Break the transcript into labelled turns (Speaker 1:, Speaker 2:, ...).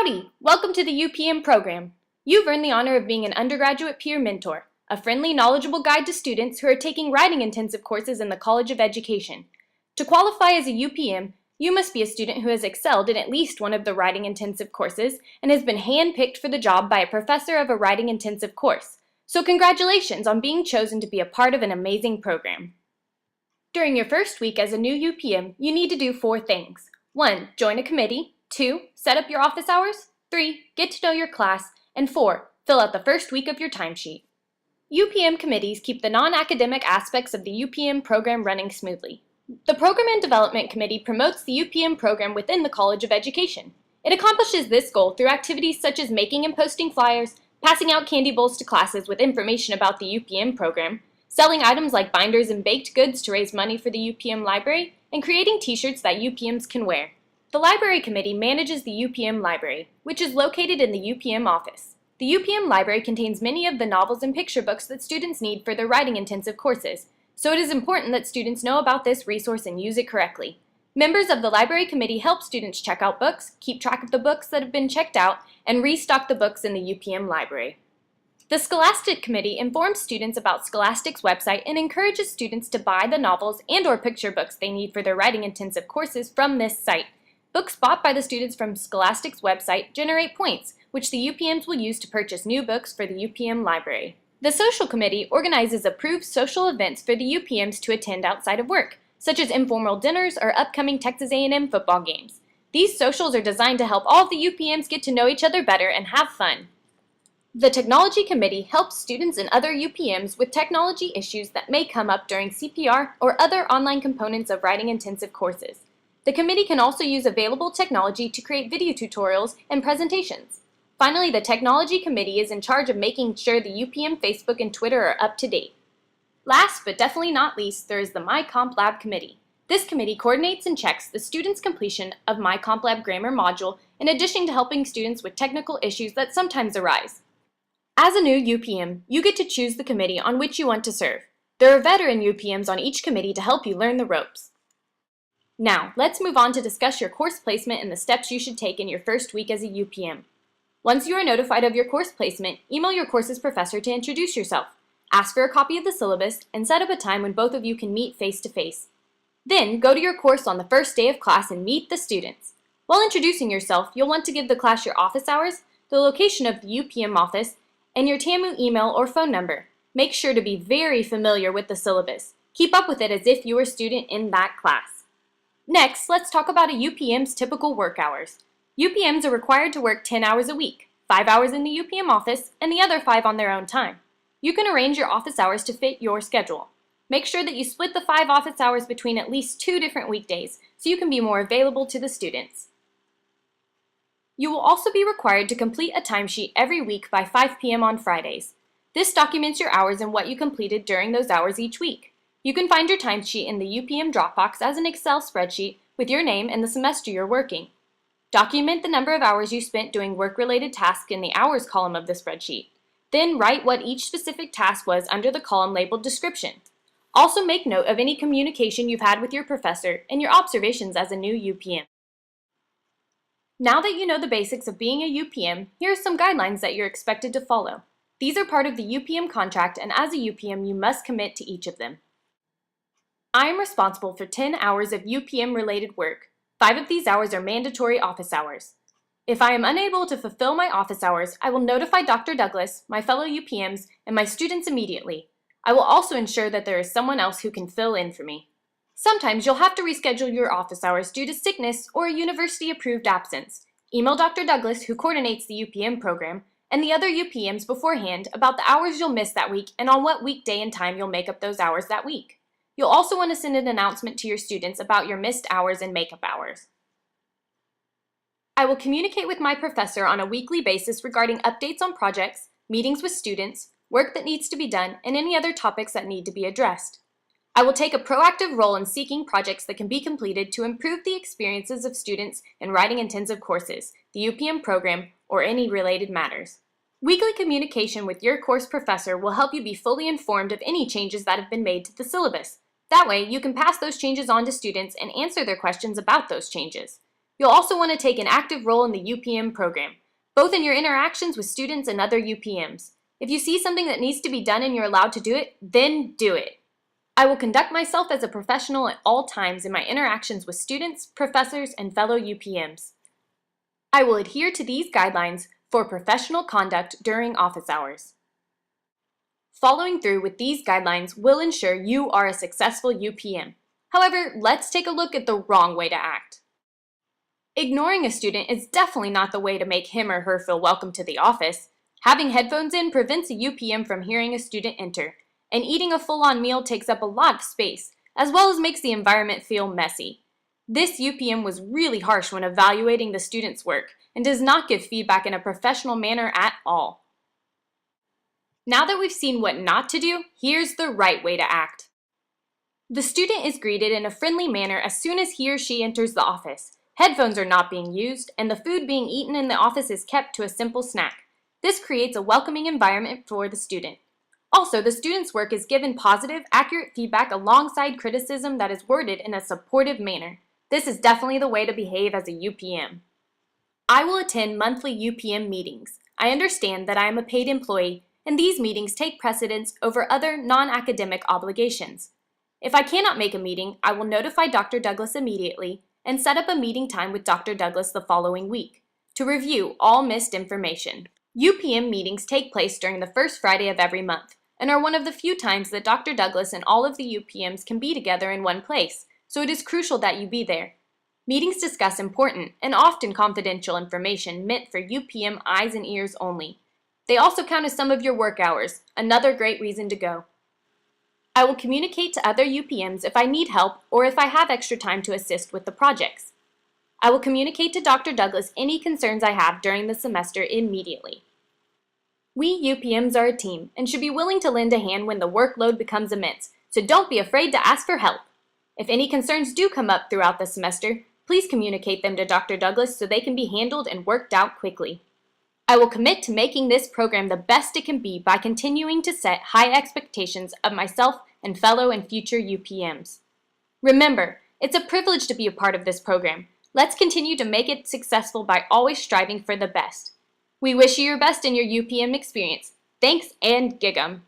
Speaker 1: Howdy! Welcome to the UPM program. You've earned the honor of being an undergraduate peer mentor, a friendly, knowledgeable guide to students who are taking writing-intensive courses in the College of Education. To qualify as a UPM, you must be a student who has excelled in at least one of the writing-intensive courses and has been hand-picked for the job by a professor of a writing-intensive course. So congratulations on being chosen to be a part of an amazing program. During your first week as a new UPM, you need to do 4 things. 1. Join a committee. 2. Set up your office hours. 3. Get to know your class. And 4. Fill out the first week of your timesheet. UPM committees keep the non-academic aspects of the UPM program running smoothly. The Program and Development Committee promotes the UPM program within the College of Education. It accomplishes this goal through activities such as making and posting flyers, passing out candy bowls to classes with information about the UPM program, selling items like binders and baked goods to raise money for the UPM library, and creating t-shirts that UPMs can wear. The Library Committee manages the UPM Library, which is located in the UPM office. The UPM Library contains many of the novels and picture books that students need for their writing-intensive courses, so it is important that students know about this resource and use it correctly. Members of the Library Committee help students check out books, keep track of the books that have been checked out, and restock the books in the UPM Library. The Scholastic Committee informs students about Scholastic's website and encourages students to buy the novels and/or picture books they need for their writing-intensive courses from this site. Books bought by the students from Scholastic's website generate points, which the UPMs will use to purchase new books for the UPM library. The Social Committee organizes approved social events for the UPMs to attend outside of work, such as informal dinners or upcoming Texas A&M football games. These socials are designed to help all of the UPMs get to know each other better and have fun. The Technology Committee helps students and other UPMs with technology issues that may come up during CPR or other online components of writing-intensive courses. The committee can also use available technology to create video tutorials and presentations. Finally, the Technology Committee is in charge of making sure the UPM Facebook and Twitter are up to date. Last but definitely not least, there is the MyCompLab Committee. This committee coordinates and checks the students' completion of MyCompLab Grammar module in addition to helping students with technical issues that sometimes arise. As a new UPM, you get to choose the committee on which you want to serve. There are veteran UPMs on each committee to help you learn the ropes. Now, let's move on to discuss your course placement and the steps you should take in your first week as a UPM. Once you are notified of your course placement, email your course's professor to introduce yourself, ask for a copy of the syllabus, and set up a time when both of you can meet face-to-face. Then, go to your course on the first day of class and meet the students. While introducing yourself, you'll want to give the class your office hours, the location of the UPM office, and your TAMU email or phone number. Make sure to be very familiar with the syllabus. Keep up with it as if you were a student in that class. Next, let's talk about a UPM's typical work hours. UPMs are required to work 10 hours a week, 5 hours in the UPM office, and the other 5 on their own time. You can arrange your office hours to fit your schedule. Make sure that you split the 5 office hours between at least 2 different weekdays so you can be more available to the students. You will also be required to complete a timesheet every week by 5 p.m. on Fridays. This documents your hours and what you completed during those hours each week. You can find your timesheet in the UPM Dropbox as an Excel spreadsheet with your name and the semester you're working. Document the number of hours you spent doing work-related tasks in the hours column of the spreadsheet. Then write what each specific task was under the column labeled description. Also make note of any communication you've had with your professor and your observations as a new UPM. Now that you know the basics of being a UPM, here are some guidelines that you're expected to follow. These are part of the UPM contract, and as a UPM you must commit to each of them. I am responsible for 10 hours of UPM-related work. 5 of these hours are mandatory office hours. If I am unable to fulfill my office hours, I will notify Dr. Douglas, my fellow UPMs, and my students immediately. I will also ensure that there is someone else who can fill in for me. Sometimes you'll have to reschedule your office hours due to sickness or a university-approved absence. Email Dr. Douglas, who coordinates the UPM program, and the other UPMs beforehand about the hours you'll miss that week and on what weekday and time you'll make up those hours that week. You'll also want to send an announcement to your students about your missed hours and makeup hours. I will communicate with my professor on a weekly basis regarding updates on projects, meetings with students, work that needs to be done, and any other topics that need to be addressed. I will take a proactive role in seeking projects that can be completed to improve the experiences of students in writing-intensive courses, the UPM program, or any related matters. Weekly communication with your course professor will help you be fully informed of any changes that have been made to the syllabus. That way, you can pass those changes on to students and answer their questions about those changes. You'll also want to take an active role in the UPM program, both in your interactions with students and other UPMs. If you see something that needs to be done and you're allowed to do it, then do it. I will conduct myself as a professional at all times in my interactions with students, professors, and fellow UPMs. I will adhere to these guidelines for professional conduct during office hours. Following through with these guidelines will ensure you are a successful UPM. However, let's take a look at the wrong way to act. Ignoring a student is definitely not the way to make him or her feel welcome to the office. Having headphones in prevents a UPM from hearing a student enter, and eating a full-on meal takes up a lot of space, as well as makes the environment feel messy. This UPM was really harsh when evaluating the student's work and does not give feedback in a professional manner at all. Now that we've seen what not to do, here's the right way to act. The student is greeted in a friendly manner as soon as he or she enters the office. Headphones are not being used, and the food being eaten in the office is kept to a simple snack. This creates a welcoming environment for the student. Also, the student's work is given positive, accurate feedback alongside criticism that is worded in a supportive manner. This is definitely the way to behave as a UPM. I will attend monthly UPM meetings. I understand that I am a paid employee, and these meetings take precedence over other non-academic obligations. If I cannot make a meeting, I will notify Dr. Douglas immediately and set up a meeting time with Dr. Douglas the following week to review all missed information. UPM meetings take place during the first Friday of every month and are one of the few times that Dr. Douglas and all of the UPMs can be together in one place, so it is crucial that you be there. Meetings discuss important and often confidential information meant for UPM eyes and ears only. They also count as some of your work hours, another great reason to go. I will communicate to other UPMs if I need help or if I have extra time to assist with the projects. I will communicate to Dr. Douglas any concerns I have during the semester immediately. We UPMs are a team and should be willing to lend a hand when the workload becomes immense, so don't be afraid to ask for help. If any concerns do come up throughout the semester, please communicate them to Dr. Douglas so they can be handled and worked out quickly. I will commit to making this program the best it can be by continuing to set high expectations of myself and fellow and future UPMs. Remember, it's a privilege to be a part of this program. Let's continue to make it successful by always striving for the best. We wish you your best in your UPM experience. Thanks and gig 'em!